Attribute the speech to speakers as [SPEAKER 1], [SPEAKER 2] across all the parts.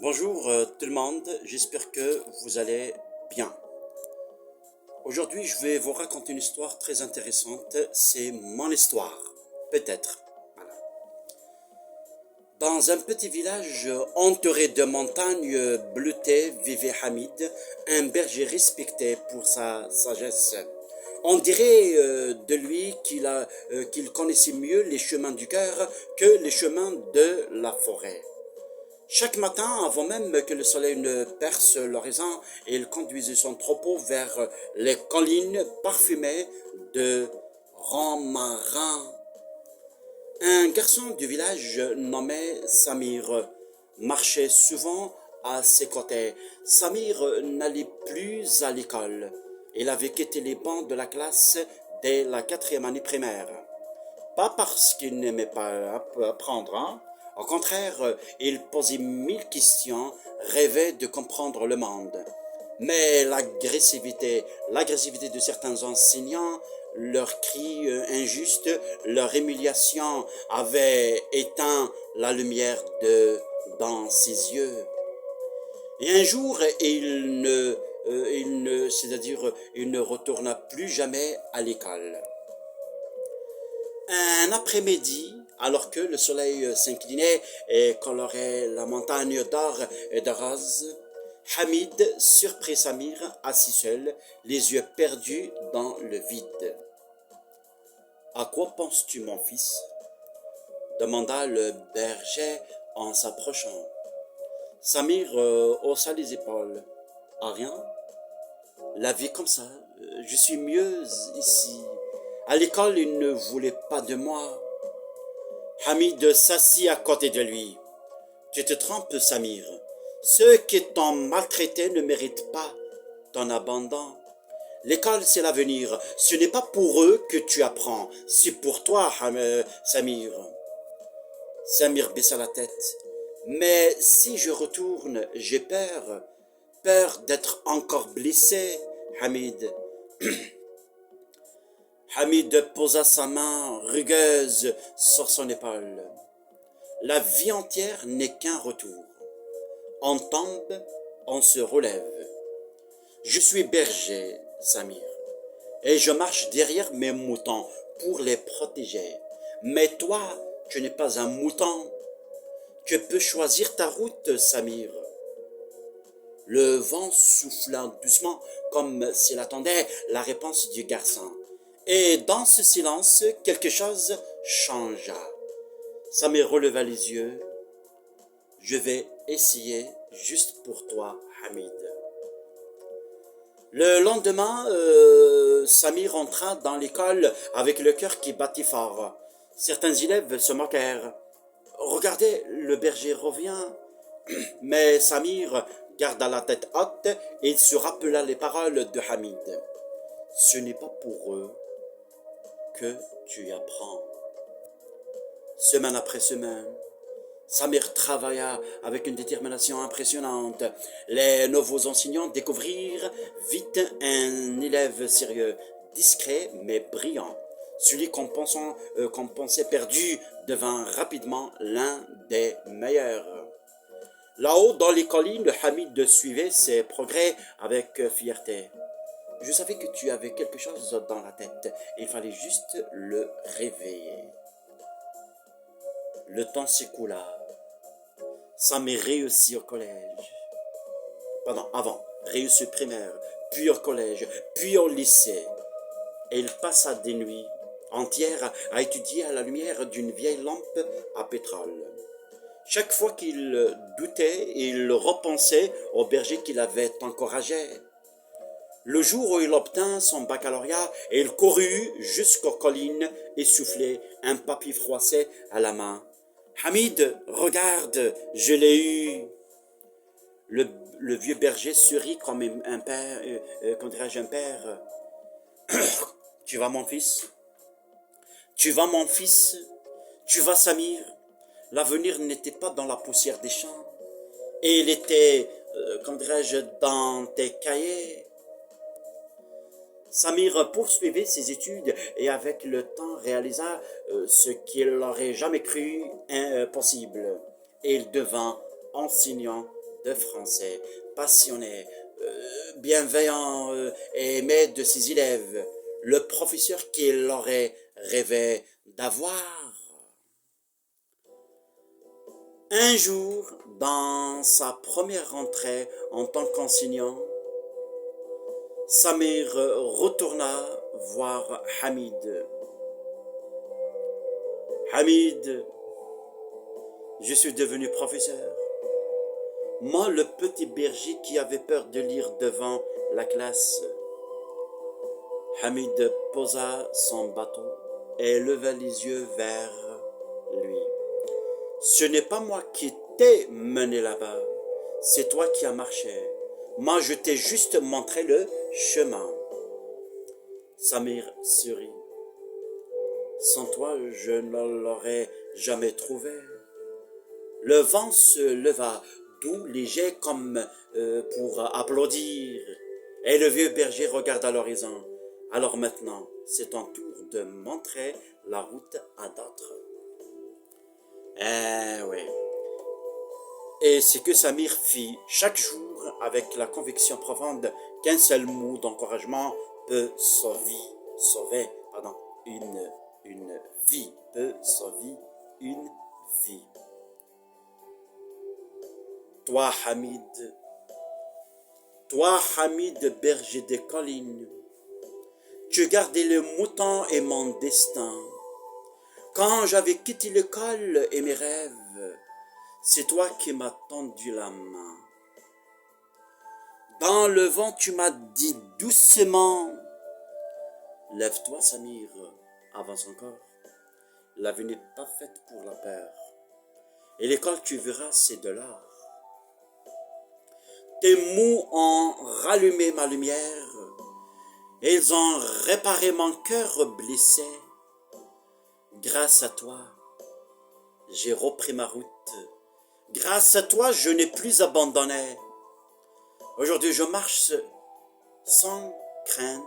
[SPEAKER 1] Bonjour tout le monde, j'espère que vous allez bien. Aujourd'hui, je vais vous raconter une histoire très intéressante. C'est mon histoire, peut-être. Voilà. Dans un petit village entouré de montagnes bleutées vivait Hamid, un berger respecté pour sa sagesse. On dirait de lui qu'il connaissait mieux les chemins du cœur que les chemins de la forêt. Chaque matin, avant même que le soleil ne perce l'horizon, il conduisait son troupeau vers les collines parfumées de romarin. Un garçon du village nommé Samir marchait souvent à ses côtés. Samir n'allait plus à l'école. Il avait quitté les bancs de la classe dès la quatrième année primaire. Pas parce qu'il n'aimait pas apprendre, hein. Au contraire, il posait mille questions, rêvait de comprendre le monde. Mais l'agressivité de certains enseignants, leurs cris injustes, leur humiliation avaient éteint la lumière dans ses yeux. Et un jour, il ne retourna plus jamais à l'école. Un après-midi, alors que le soleil s'inclinait et colorait la montagne d'or et de rose, Hamid surprit Samir assis seul, les yeux perdus dans le vide. À quoi penses-tu, mon fils? Demanda le berger en s'approchant. Samir haussa les épaules. À rien? La vie comme ça, je suis mieux ici. À l'école, ils ne voulaient pas de moi. Hamid s'assit à côté de lui. Tu te trompes, Samir. Ceux qui t'ont maltraité ne méritent pas ton abandon. L'école, c'est l'avenir. Ce n'est pas pour eux que tu apprends. C'est pour toi, Samir. Samir baissa la tête. Mais si je retourne, j'ai peur. Peur d'être encore blessé, Hamid. Hamid posa sa main rugueuse sur son épaule. La vie entière n'est qu'un retour. On tombe, on se relève. Je suis berger, Samir, et je marche derrière mes moutons pour les protéger. Mais toi, tu n'es pas un mouton. Tu peux choisir ta route, Samir. Le vent souffla doucement comme s'il attendait la réponse du garçon. Et dans ce silence, quelque chose changea. Samir releva les yeux. Je vais essayer juste pour toi, Hamid. Le lendemain, Samir entra dans l'école avec le cœur qui battit fort. Certains élèves se moquèrent. Regardez, le berger revient. Mais Samir garda la tête haute et il se rappela les paroles de Hamid. Ce n'est pas pour eux que tu apprends. Semaine après semaine, Samir travailla avec une détermination impressionnante. Les nouveaux enseignants découvrirent vite un élève sérieux, discret mais brillant. Celui qu'on pensait perdu devint rapidement l'un des meilleurs. Là-haut, dans les collines, Hamid suivait ses progrès avec fierté. Je savais que tu avais quelque chose dans la tête. Il fallait juste le réveiller. Le temps s'écoula. Samir réussit au collège. Pardon, avant, réussit primaire, puis au collège, puis au lycée. Et il passa des nuits entières à étudier à la lumière d'une vieille lampe à pétrole. Chaque fois qu'il doutait, il repensait au berger qui l'avait encouragé. Le jour où il obtint son baccalauréat, il courut jusqu'aux collines essoufflé, un papier froissé à la main. Hamid, regarde, je l'ai eu. Le vieux berger sourit comme un père, comme dirais-je, un père. Tu vas, mon fils? Tu vas, mon fils? Tu vas, Samir? L'avenir n'était pas dans la poussière des champs. Et il était, comme dirais-je, dans tes cahiers. Samir poursuivait ses études et avec le temps réalisa ce qu'il n'aurait jamais cru possible. Et il devint enseignant de français, passionné, bienveillant et aimé de ses élèves, le professeur qu'il aurait rêvé d'avoir. Un jour, dans sa première rentrée en tant qu'enseignant, Samir retourna voir Hamid. Hamid, je suis devenu professeur. Moi, le petit berger qui avait peur de lire devant la classe. Hamid posa son bâton et leva les yeux vers lui. Ce n'est pas moi qui t'ai mené là-bas, c'est toi qui as marché. Moi, je t'ai juste montré le chemin. Samir sourit. Sans toi, je ne l'aurais jamais trouvé. Le vent se leva, doux, léger comme pour applaudir. Et le vieux berger regarda l'horizon. Alors maintenant, c'est ton tour de montrer la route à d'autres. Oui. Et c'est que Samir fit chaque jour avec la conviction profonde qu'un seul mot d'encouragement peut sauver une vie, peut sauver une vie. Toi, Hamid, berger des collines, tu gardais le mouton et mon destin. Quand j'avais quitté l'école et mes rêves, c'est toi qui m'as tendu la main. Dans le vent, tu m'as dit doucement, lève-toi, Samir, avance encore. La vie n'est pas faite pour la peur. Et l'école, tu verras, c'est de l'art. Tes mots ont rallumé ma lumière. Et ils ont réparé mon cœur blessé. Grâce à toi, j'ai repris ma route. Grâce à toi, je n'ai plus abandonné. Aujourd'hui, je marche sans crainte.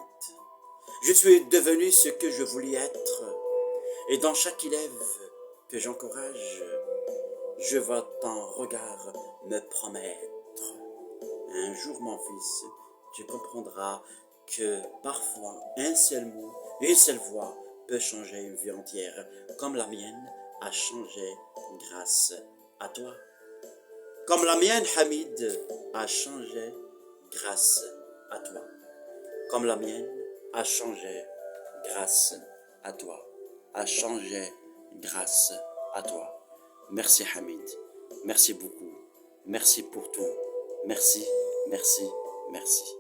[SPEAKER 1] Je suis devenu ce que je voulais être. Et dans chaque élève que j'encourage, je vois ton regard me promettre. Un jour, mon fils, tu comprendras que parfois un seul mot, une seule voix peut changer une vie entière, comme la mienne a changé grâce à toi. Comme la mienne, Hamid, a changé grâce à toi. Comme la mienne a changé grâce à toi. A changé grâce à toi. Merci Hamid. Merci beaucoup. Merci pour tout. Merci, merci, merci.